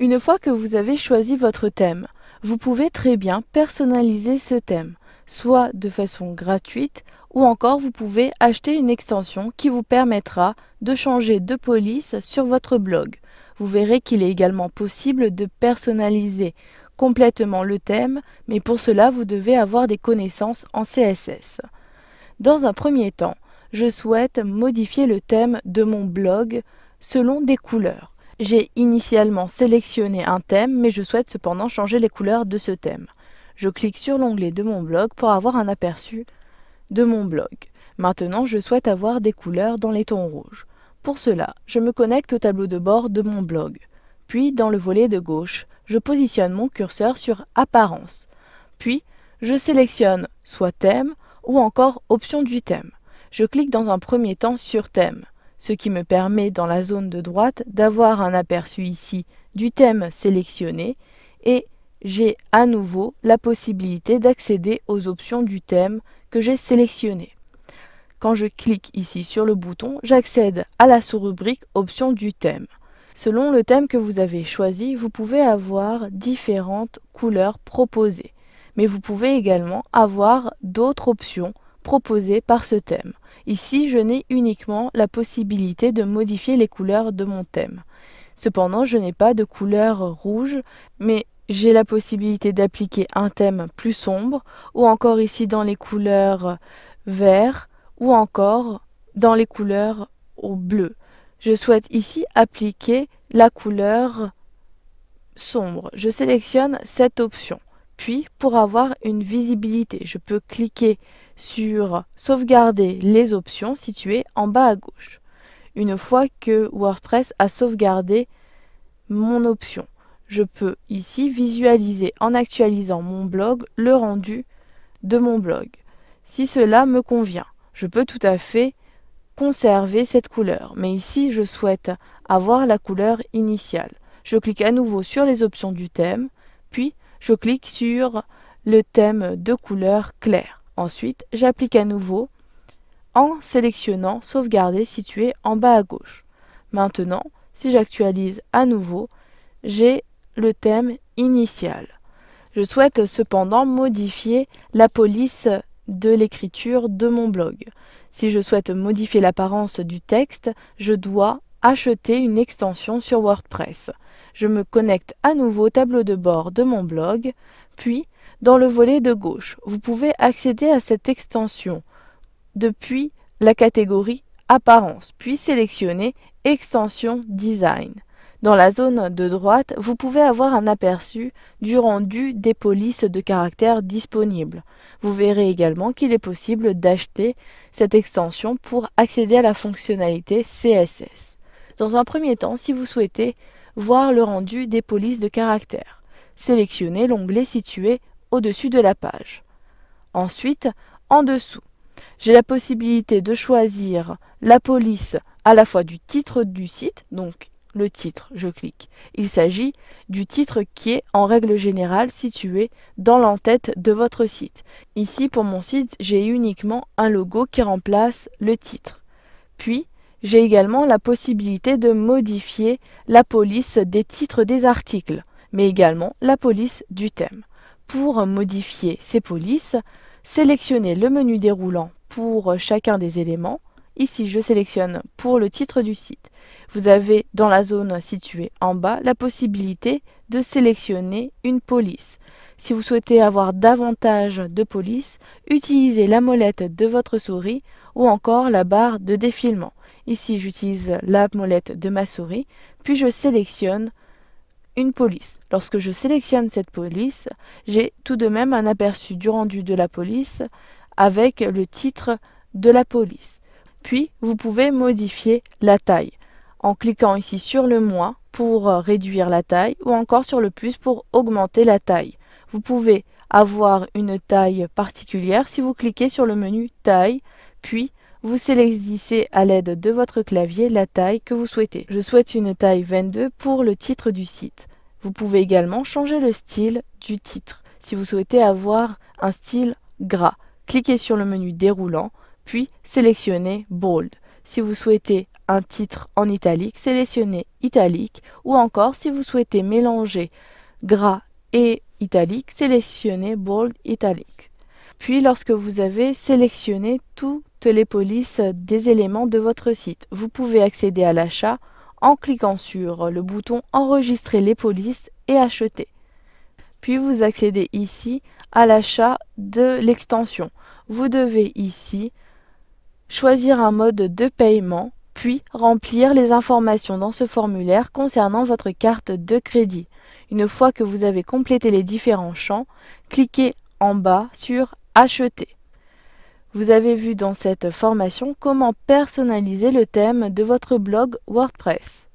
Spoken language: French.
Une fois que vous avez choisi votre thème, vous pouvez très bien personnaliser ce thème, soit de façon gratuite ou encore vous pouvez acheter une extension qui vous permettra de changer de police sur votre blog. Vous verrez qu'il est également possible de personnaliser complètement le thème, mais pour cela vous devez avoir des connaissances en CSS. Dans un premier temps, je souhaite modifier le thème de mon blog selon des couleurs. J'ai initialement sélectionné un thème, mais je souhaite cependant changer les couleurs de ce thème. Je clique sur l'onglet de mon blog pour avoir un aperçu de mon blog. Maintenant, je souhaite avoir des couleurs dans les tons rouges. Pour cela, je me connecte au tableau de bord de mon blog. Puis, dans le volet de gauche, je positionne mon curseur sur Apparence. Puis, je sélectionne soit thème ou encore option du thème. Je clique dans un premier temps sur thème, ce qui me permet dans la zone de droite d'avoir un aperçu ici du thème sélectionné et j'ai à nouveau la possibilité d'accéder aux options du thème que j'ai sélectionné. Quand je clique ici sur le bouton, j'accède à la sous-rubrique options du thème. Selon le thème que vous avez choisi, vous pouvez avoir différentes couleurs proposées. Mais vous pouvez également avoir d'autres options proposées par ce thème. Ici, je n'ai uniquement la possibilité de modifier les couleurs de mon thème. Cependant, je n'ai pas de couleur rouge, mais j'ai la possibilité d'appliquer un thème plus sombre, ou encore ici dans les couleurs vert, ou encore dans les couleurs au bleu. Je souhaite ici appliquer la couleur sombre. Je sélectionne cette option. Puis, pour avoir une visibilité, je peux cliquer sur sauvegarder les options situées en bas à gauche. Une fois que WordPress a sauvegardé mon option, je peux ici visualiser en actualisant mon blog le rendu de mon blog. Si cela me convient, je peux tout à fait conserver cette couleur, mais ici je souhaite avoir la couleur initiale. Je clique à nouveau sur les options du thème, puis je clique sur le thème de couleur claire. Ensuite, j'applique à nouveau en sélectionnant sauvegarder situé en bas à gauche. Maintenant, si j'actualise à nouveau, j'ai le thème initial. Je souhaite cependant modifier la police de l'écriture de mon blog. Si je souhaite modifier l'apparence du texte, je dois acheter une extension sur WordPress. Je me connecte à nouveau au tableau de bord de mon blog, puis dans le volet de gauche, vous pouvez accéder à cette extension depuis la catégorie Apparence, puis sélectionner Extension Design. Dans la zone de droite, vous pouvez avoir un aperçu du rendu des polices de caractères disponibles. Vous verrez également qu'il est possible d'acheter cette extension pour accéder à la fonctionnalité CSS. Dans un premier temps, si vous souhaitez voir le rendu des polices de caractères, sélectionnez l'onglet situé au-dessus de la page. Ensuite, en dessous, j'ai la possibilité de choisir la police à la fois du titre du site, donc le titre, je clique. Il s'agit du titre qui est en règle générale situé dans l'entête de votre site. Ici, pour mon site, j'ai uniquement un logo qui remplace le titre. Puis, j'ai également la possibilité de modifier la police des titres des articles, mais également la police du thème. Pour modifier ces polices, sélectionnez le menu déroulant pour chacun des éléments. Ici, je sélectionne pour le titre du site. Vous avez dans la zone située en bas la possibilité de sélectionner une police. Si vous souhaitez avoir davantage de polices, utilisez la molette de votre souris ou encore la barre de défilement. Ici, j'utilise la molette de ma souris, puis je sélectionne une police. Lorsque je sélectionne cette police, j'ai tout de même un aperçu du rendu de la police avec le titre de la police. Puis, vous pouvez modifier la taille en cliquant ici sur le moins pour réduire la taille ou encore sur le plus pour augmenter la taille. Vous pouvez avoir une taille particulière si vous cliquez sur le menu taille, puis vous sélectionnez à l'aide de votre clavier la taille que vous souhaitez. Je souhaite une taille 22 pour le titre du site. Vous pouvez également changer le style du titre. Si vous souhaitez avoir un style gras, cliquez sur le menu déroulant, puis sélectionnez Bold. Si vous souhaitez un titre en italique, sélectionnez italique, ou encore si vous souhaitez mélanger gras et italique, sélectionnez bold italique. Puis lorsque vous avez sélectionné toutes les polices des éléments de votre site, vous pouvez accéder à l'achat en cliquant sur le bouton enregistrer les polices et acheter. Puis vous accédez ici à l'achat de l'extension. Vous devez ici choisir un mode de paiement, puis remplir les informations dans ce formulaire concernant votre carte de crédit. Une fois que vous avez complété les différents champs, cliquez en bas sur Acheter. Vous avez vu dans cette formation comment personnaliser le thème de votre blog WordPress.